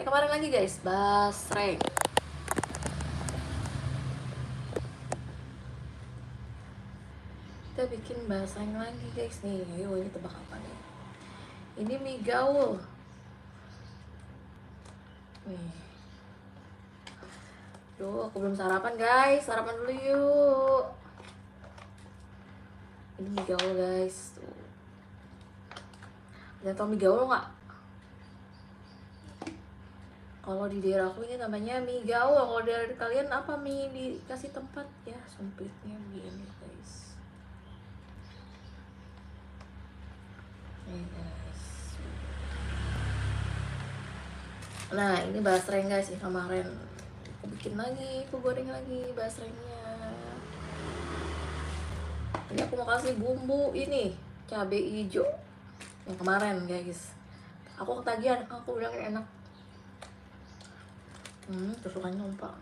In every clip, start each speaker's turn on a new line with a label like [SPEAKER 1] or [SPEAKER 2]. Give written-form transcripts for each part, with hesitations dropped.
[SPEAKER 1] Kayak kemarin lagi guys, basreng. Kita bikin basreng lagi guys nih. Ayo, ini tebak apa nih? Ini mie gaul. Nih. Duh, aku belum sarapan guys. Sarapan dulu yuk. Ini mie gaul guys. Tuh. Kalian tau mie gaul nggak? Kalau di daerah aku ini namanya mie gaul. Kalau dari kalian apa mie dikasih tempat ya? Sempitnya mie ini guys. Nih guys. Nah ini basreng guys yang kemarin aku bikin lagi, aku goreng lagi basrengnya. Ini aku mau kasih bumbu ini cabai hijau yang kemarin guys. Aku ketagihan, aku bilang enak. Kesukaannya numpang.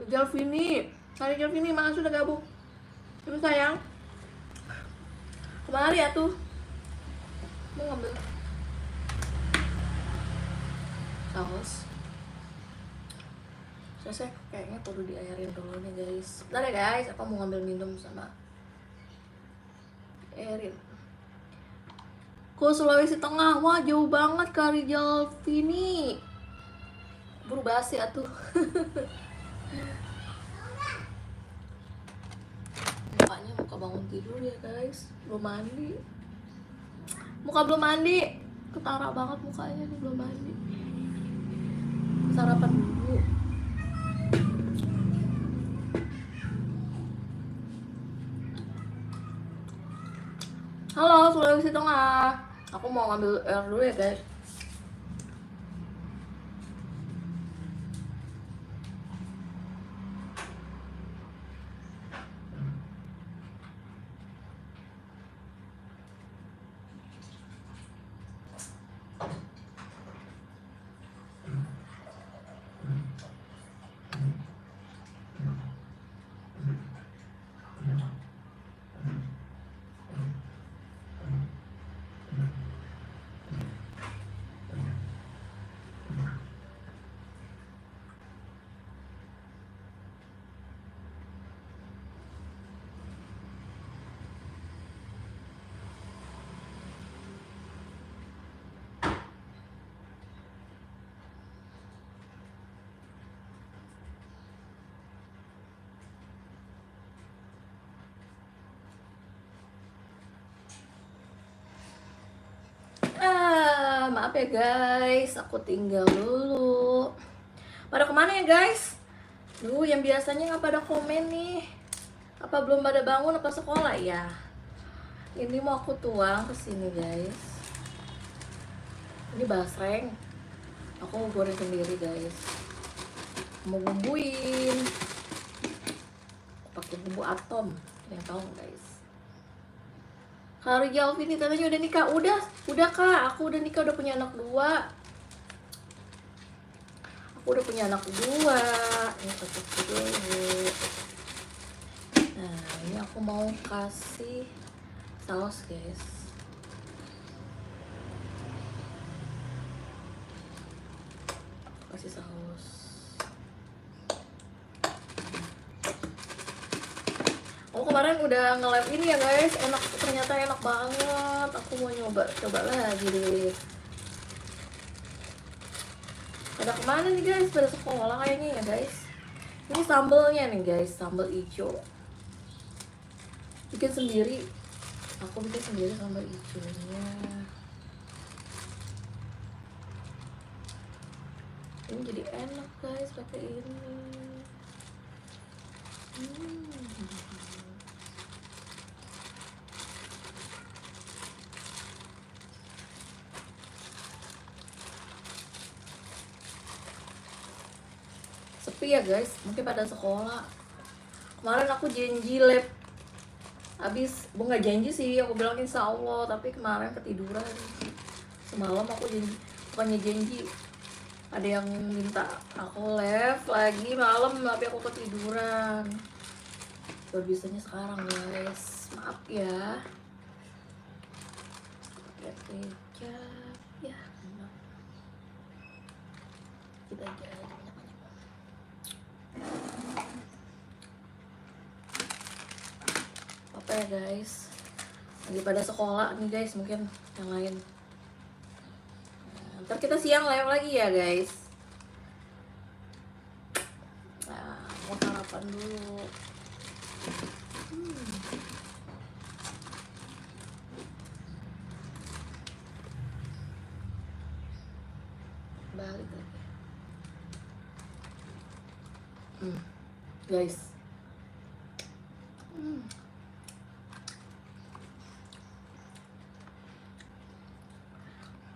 [SPEAKER 1] Jalvini, Kari Jalvini, makasih sudah gabung. Terus sayang, kemari ya tuh. Mau ngambil saus. Saya kayaknya perlu diairin dulu nih guys. Bentar ya guys, aku mau ngambil minum sama airin. Ke Sulawesi Tengah, wah jauh banget Kari Jalvini. Buru basi atuh. Mukanya muka bangun tidur ya guys, belum mandi. Muka belum mandi, ketara banget mukanya nih belum mandi. Sarapan dulu. Halo Sulawesi Tengah, aku mau ngambil air dulu ya guys. Maaf ya guys, aku tinggal dulu. Pada kemana ya guys? Duh, yang biasanya nggak pada komen nih. Apa belum pada bangun apa sekolah ya? Ini mau aku tuang ke sini guys. Ini basreng. Aku goreng sendiri guys. Mau bumbuin. Pakai bumbu atom. Yang tahu guys. Kari Jalvini katanya udah nikah. Udah kak, aku udah nikah, udah punya anak 2. Aku udah punya anak 2. Ini tutup dulu. Nah, ini aku mau kasih saus guys. Kasih saus. Aku kemarin udah nge-live ini ya guys, enak, ternyata enak banget. Aku mau coba lagi deh. Pada kemana nih guys? Pada sekolah kayaknya ya guys. Ini sambelnya nih guys, sambal hijau. Bikin sendiri. Aku bikin sendiri sambal hijaunya. Ini jadi enak guys pakai ini. Sepi ya guys, mungkin pada sekolah. Kemarin aku janji lab, habis nggak janji sih, aku bilang insya Allah, tapi kemarin ketiduran. Semalam aku janji, bukannya janji, ada yang minta aku live lagi malam, tapi aku ketiduran. Baru bisanya sekarang guys, maaf ya. kecap ya, enak. Kita aja banyak-banyak. Apa ya guys, lagi pada sekolah nih guys, mungkin yang lain. Ntar kita siang live lagi ya guys. Nah, mau sarapan dulu. Balik lagi. Guys.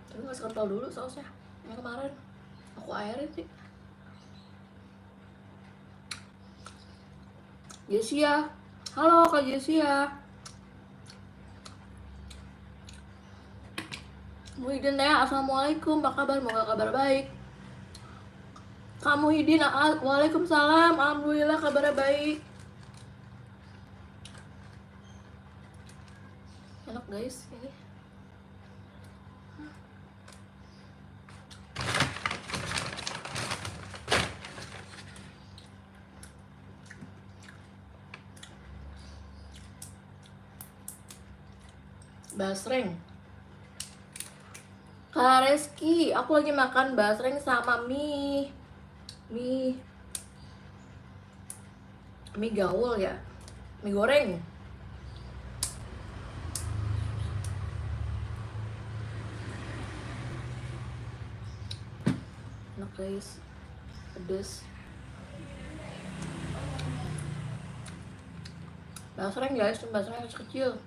[SPEAKER 1] Tapi nggak sekentol dulu sausnya. Yang kemarin aku airin sih. Jessia, halo Kak Jessia. Muhyiddin ya, assalamualaikum, apa kabar? Moga kabar baik. Kak Muhyiddin, waalaikumsalam, alhamdulillah kabarnya baik. Enak guys ini. Basreng. Kak Reski, aku lagi makan basreng sama mie gaul ya, mie goreng. Enak guys, pedes. Basreng guys, basreng kecil.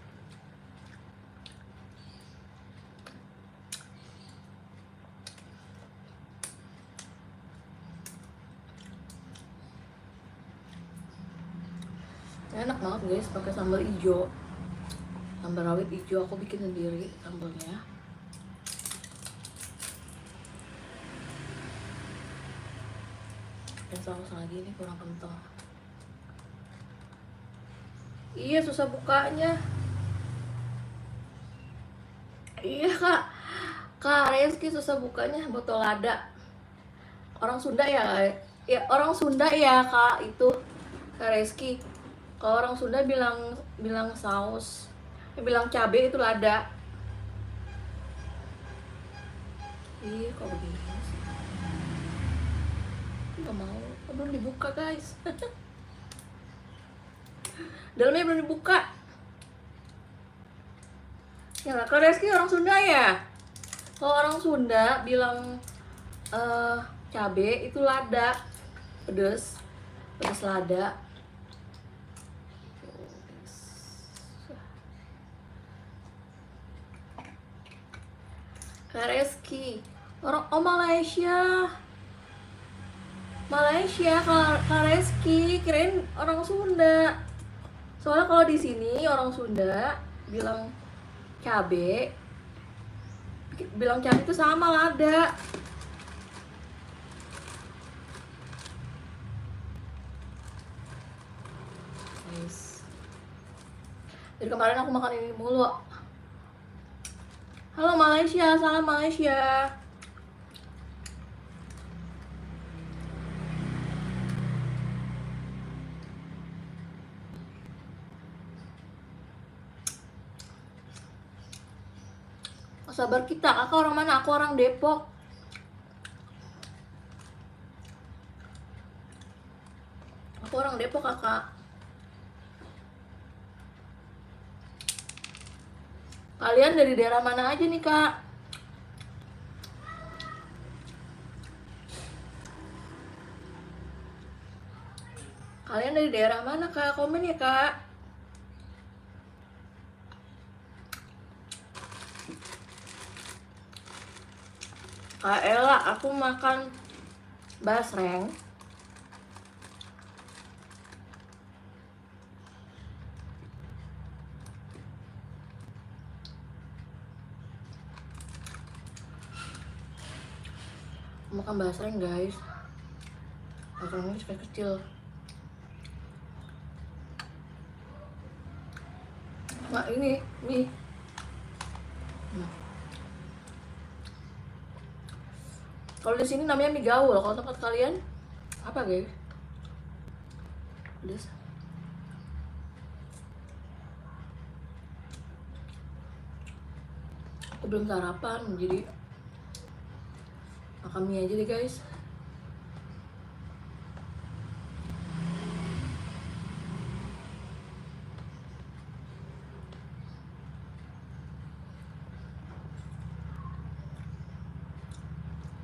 [SPEAKER 1] Enak banget guys, pakai sambal hijau, sambal rawit hijau, aku bikin sendiri sambalnya. Dan saus lagi ini kurang kental. Iya, susah bukanya. Iya kak Reski, susah bukanya botol lada. Orang Sunda ya, orang Sunda ya kak itu, Kak Reski. Kalau orang Sunda bilang saus, bilang cabai itu lada. Ih, kok begini sih? Nggak mau, belum dibuka guys. Dalamnya belum dibuka. Ya Kak Reski orang Sunda ya. Kalau orang Sunda bilang cabai itu lada, pedes lada. Kak Reski, orang Malaysia Kak Reski, kirain orang Sunda. Soalnya kalau di sini orang Sunda bilang cabe itu sama lada. Guys, dari kemarin aku makan ini mulu. Halo Malaysia, salam Malaysia. Sabar kita, kakak orang mana? Aku orang Depok. Aku orang Depok kakak. Kalian dari daerah mana aja nih kak? Kalian dari daerah mana kak? Komen ya kak. Kak Ella, aku makan basreng. Makan basreng guys. Basrengnya supaya kecil. Nah ini nih. Kalau di sini namanya mie gaul. Kalau tempat kalian apa guys? Pedes. Aku belum sarapan, jadi makan mie aja deh guys.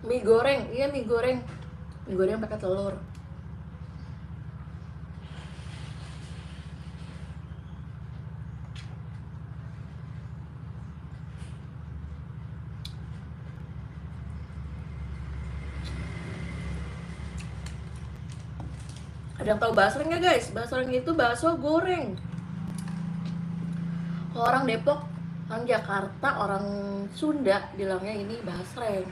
[SPEAKER 1] Mie goreng, iya mie goreng. Mie goreng pakai telur. Ada yang tahu basreng nggak guys? Basreng itu bakso goreng. Kalau orang Depok, orang Jakarta, orang Sunda bilangnya ini basreng.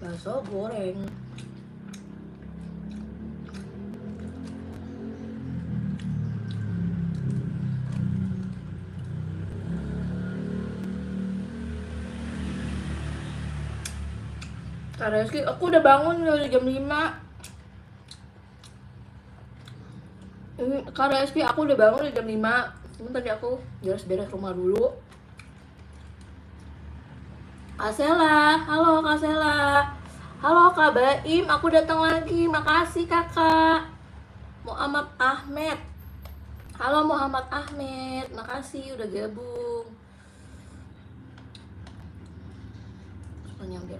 [SPEAKER 1] Bakso goreng. Kak Reski, aku udah bangun dari jam 5. Kak Reski, aku udah bangun dari jam 5. Cuman tadi aku beres-beres rumah dulu. Kak Sela, halo Kak Sela. Halo Kak Baim, aku datang lagi. Makasih kakak. Muhammad Ahmed. Halo Muhammad Ahmed, makasih udah gabung. Suka nyambil.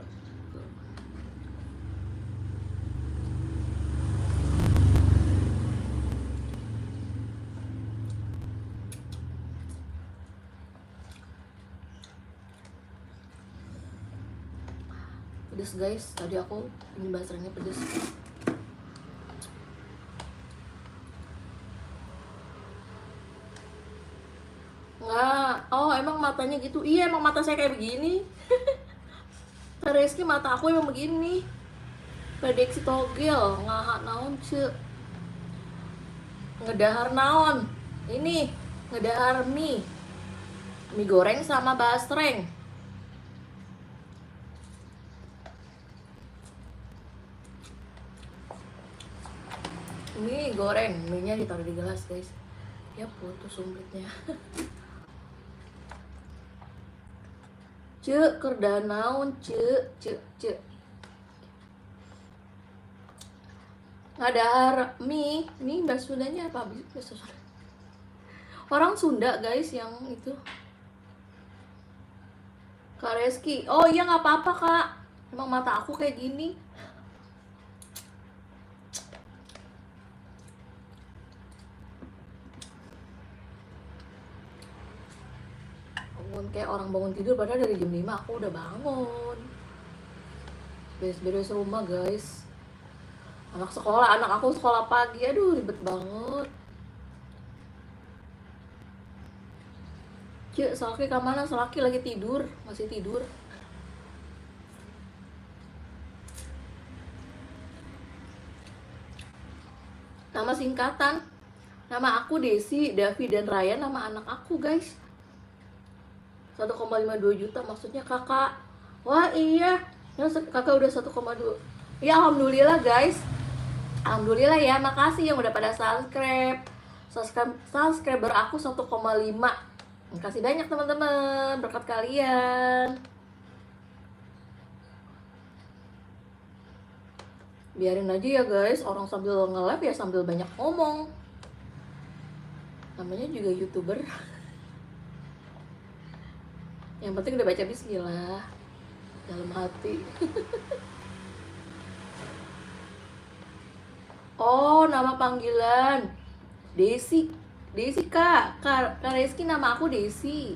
[SPEAKER 1] Pedes guys, tadi aku ini basrengnya pedes. Nggak, oh emang matanya gitu? Iya emang mata saya kayak begini. Reski mata aku emang begini. Prediksi togel, ngahak naon ce. Ngedahar naon. Ini, ngedahar mie. Mie goreng sama basreng. Mie goreng, mie-nya ditaruh di gelas guys. Ya putus sumpitnya. Cek kerdanaun cek ngadahar mie bahasa Sundanya apa? Bahasa Sunda. Orang Sunda guys yang itu. Kak Reski, oh iya nggak apa-apa kak. Emang mata aku kayak gini. Bangun kayak orang bangun tidur, padahal dari jam 5 aku udah bangun. Beres-beres rumah guys. Anak aku sekolah pagi, aduh ribet banget. Cek, Salaki kemana? Salaki lagi tidur, masih tidur. Nama singkatan, nama aku Desi, Davi dan Ryan, nama anak aku guys. 1,52 juta maksudnya kakak. Wah iya, kakak udah 1,2. Ya alhamdulillah guys. Alhamdulillah ya, makasih yang udah pada subscriber aku 1,5. Makasih banyak teman-teman, berkat kalian. Biarin aja ya guys, orang sambil nge-live ya sambil banyak ngomong. Namanya juga YouTuber. Yang penting udah baca bismillah dalam hati. Oh, nama panggilan Desi. Desi kak Reski, nama aku Desi.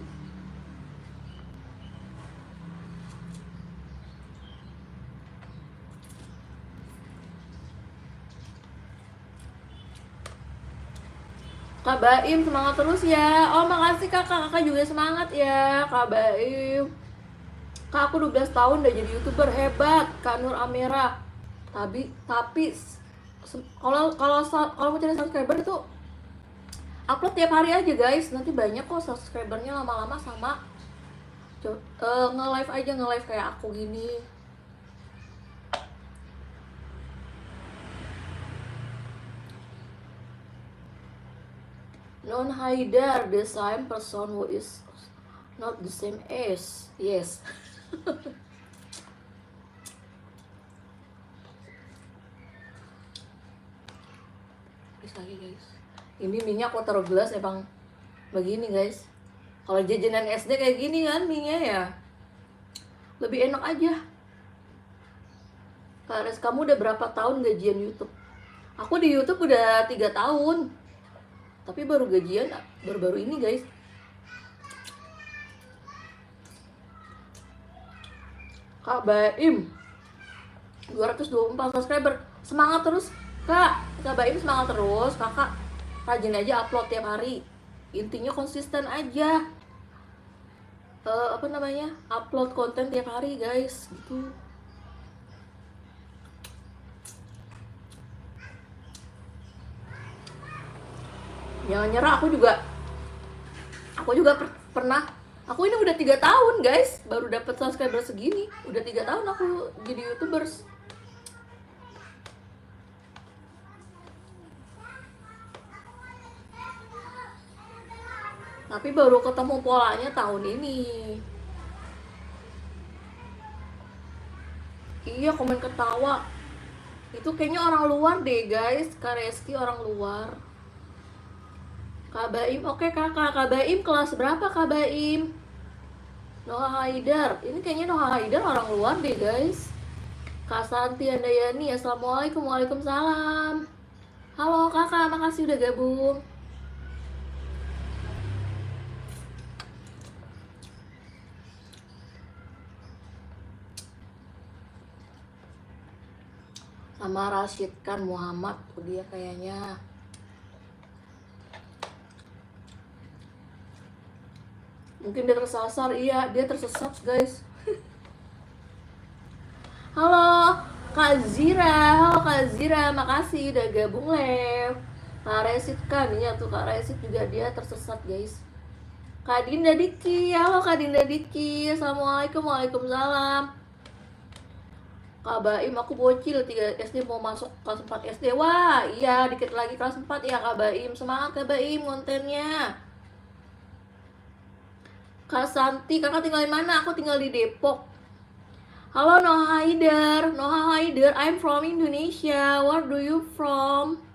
[SPEAKER 1] Kak Baim semangat terus ya. Oh makasih kakak juga semangat ya Kak Baim. Kak aku 12 tahun udah jadi YouTuber, hebat Kak Nur Amera. Tapi kalau mau cari subscriber itu upload tiap hari aja guys, nanti banyak kok subscribernya lama-lama sama Nge-live aja, nge-live kayak aku gini. Non Haidar, the same person who is not the same as. Yes. Please lagi guys. Ini minyak aku taruh gelas emang begini guys. Kalau jajanan SD kayak gini kan minyak ya. Lebih enak aja. Kak Res, kamu udah berapa tahun gajian YouTube? Aku di YouTube udah 3 tahun. Tapi baru gajian baru-baru ini guys. Kak Baim 224 subscriber. Semangat terus Kak. Kak Baim semangat terus. Kakak rajin aja upload tiap hari. Intinya konsisten aja. Upload konten tiap hari guys gitu. Jangan nyerah. Aku juga pernah. Aku ini udah 3 tahun guys baru dapat subscriber segini. Udah 3 tahun aku jadi YouTubers. Tapi baru ketemu polanya tahun ini. Iya, komen ketawa. Itu kayaknya orang luar deh guys. Kak Reski orang luar. Kak Baim, oke kakak. Kak Baim kelas berapa Kak Baim? Noha Haidar. Ini kayaknya Noha Haidar orang luar deh guys. Kak Santi Andayani, assalamualaikum. Waalaikumsalam. Halo kakak, makasih udah gabung. Sama Rashid kan Muhammad, dia kayaknya. Mungkin dia tersasar. Iya, dia tersesat guys. Halo Kak Zira. Halo Kak Zira, makasih udah gabung live. Kak Resit kan, iya tuh Kak Resit juga dia tersesat guys. Kak Dinda Diki. Halo Kak Dinda Diki. Assalamualaikum. Waalaikumsalam. Kak Baim, aku bocil 3 SD mau masuk kelas 4 SD. Wah, iya dikit lagi kelas 4 ya Kak Baim. Semangat Kak Baim kontennya. Kak Santi, kakak tinggal di mana? Aku tinggal di Depok. Halo Noha Haidar. Noha Haidar, I'm from Indonesia. Where do you from?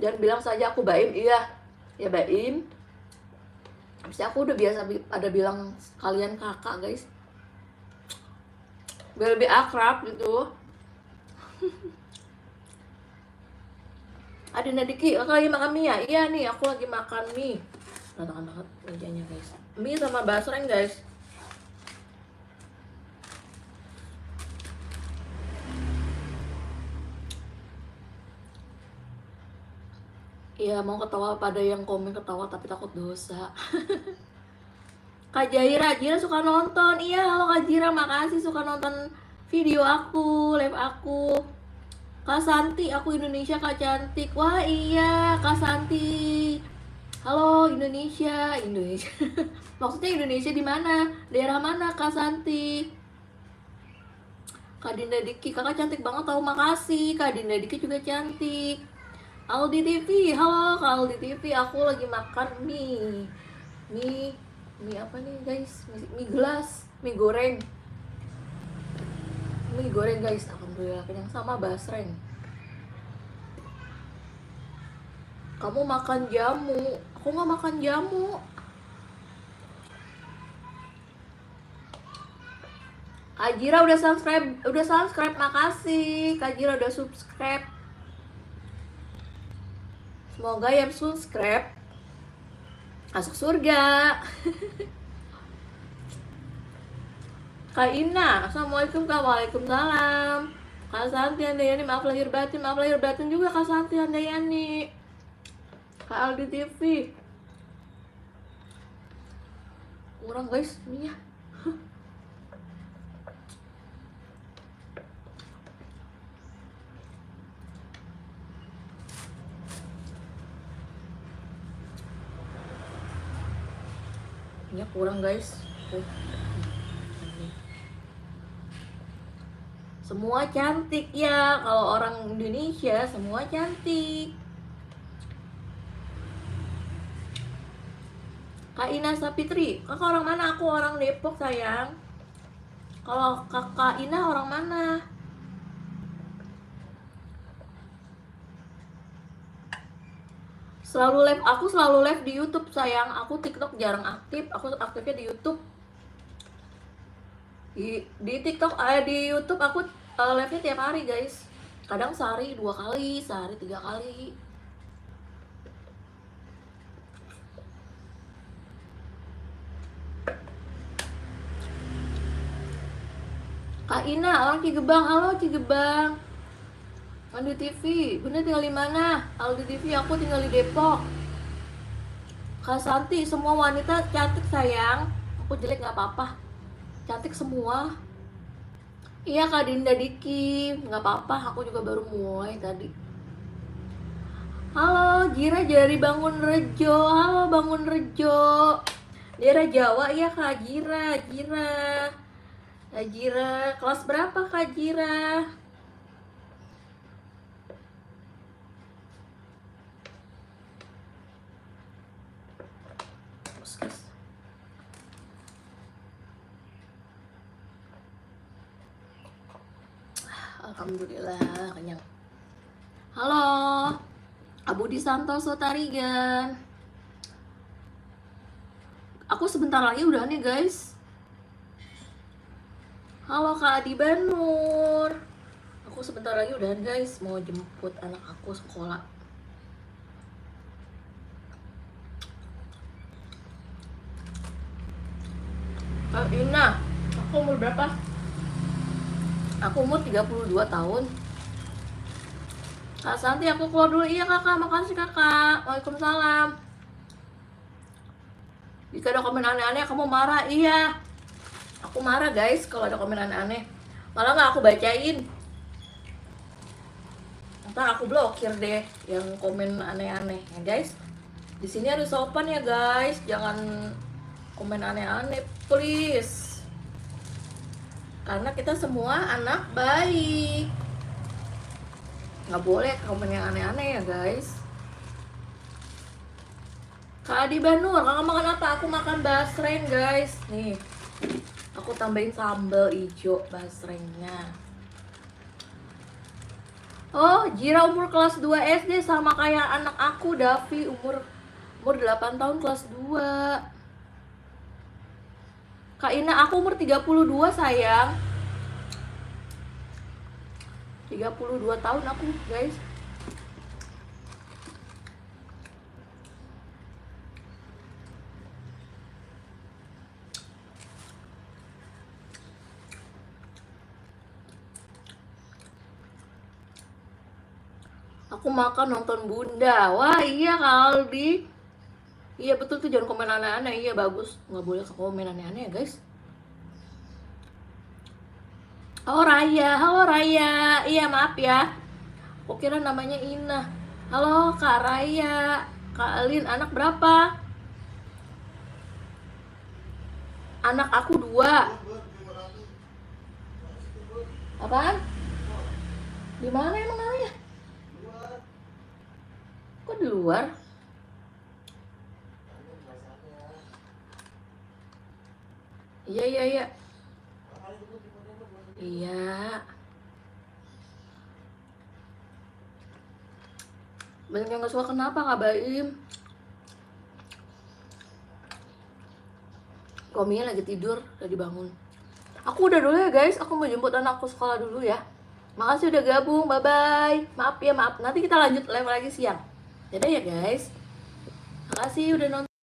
[SPEAKER 1] Jangan bilang saja aku Baim. Iya, ya Baim. Habisnya aku udah biasa ada bilang kalian kakak guys. Biar lebih akrab gitu. Adina Diki, aku lagi makan mie ya? Iya nih, aku lagi makan mie. Tantangan banget mejanya guys. Mie sama basreng guys. Iya, mau ketawa pada yang komen ketawa tapi takut dosa. Kak Jaira, Jira suka nonton. Iya, halo Kak Jira, makasih suka nonton video aku, live aku. Kak Santi, aku Indonesia Kak cantik. Wah iya Kak Santi. Halo Indonesia, Indonesia. Maksudnya Indonesia di mana? Daerah mana Kak Santi? Kak Dinda Diki, kakak cantik banget tau, makasih. Kak Dinda Diki juga cantik. Aldi TV, halo Kak Aldi TV, aku lagi makan mie. Mie apa nih guys? Mie gelas, mie goreng. Mie goreng guys, alhamdulillah kenyang sama basreng. Kamu makan jamu, aku nggak makan jamu. Kak Jira udah subscribe, makasih. Kak Jira udah subscribe. Semoga yang subscribe masuk surga. Kak Ina, assalamualaikum Kak. Waalaikumsalam. Kak Santi Andayani, maaf lahir batin juga Kak Santi Andayani. Kak Aldi TV. Kurang guys minyak. Ini kurang guys. Semua cantik ya, kalau orang Indonesia semua cantik. Kak Ina Sapitri, kakak orang mana? Aku orang Depok sayang. Kalau kakak Ina orang mana? Aku selalu live di YouTube sayang. Aku TikTok jarang aktif. Aku aktifnya di YouTube. Di TikTok, di YouTube aku live-nya tiap hari guys. Kadang sehari 2 kali, sehari 3 kali. Kak Ina, orang Cigebang. Halo Cigebang. Aldi TV, Bunda tinggal di mana? Aldi TV, aku tinggal di Depok. Kak Santi, semua wanita cantik sayang. Aku jelek nggak apa-apa. Cantik semua. Iya Kak Dinda Diki, nggak apa-apa. Aku juga baru mulai tadi. Halo Jira dari Bangun Rejo. Halo Bangun Rejo. Daerah Jawa ya Kak Jira. Kak Jira, kelas berapa Kak Jira? Alhamdulillah kenyang. Halo Abudi Santoso Tarigan. Aku sebentar lagi udah nih guys. Halo Kak Adi Banur. Aku sebentar lagi udah guys, mau jemput anak aku sekolah. Kak Ina, aku umur berapa? Aku umur 32 tahun. Kak Santi, aku keluar dulu. Iya kakak, makasih kakak. Waalaikumsalam. Jika ada komen aneh-aneh, kamu marah. Iya, aku marah guys kalau ada komen aneh-aneh. Malah nggak aku bacain. Ntar aku blokir deh yang komen aneh-aneh ya guys. Di sini harus sopan ya guys, jangan komen aneh-aneh please. Karena kita semua anak baik. Nggak boleh komen yang aneh-aneh ya guys. Kak Adi Banur, kakak makan apa? Aku makan basreng guys. Nih, aku tambahin sambal hijau basrengnya. Oh, Jira umur kelas 2 SD sama kayak anak aku Davi umur 8 tahun kelas 2. Kak Ina, aku umur 32 sayang. 32 tahun aku guys. Aku makan nonton Bunda. Wah iya Kak Aldi. Iya betul tuh, jangan komen aneh-aneh. Iya bagus, nggak boleh komen aneh-aneh ya guys. Oh Raya, halo Raya. Iya maaf ya, aku kira namanya Ina. Halo Kak Raya. Kak Alin, anak berapa? Anak aku 2. Apaan? Di mana emang namanya? Kok di luar? Iya. Iya. Banyak yang gak suka, kenapa Kak Baim? Rominya lagi tidur, udah dibangun. Aku udah dulu ya guys, aku mau jemput anakku sekolah dulu ya. Makasih udah gabung, bye-bye. Maaf ya, maaf. Nanti kita lanjut live lagi siang. Dadah ya guys. Makasih udah nonton.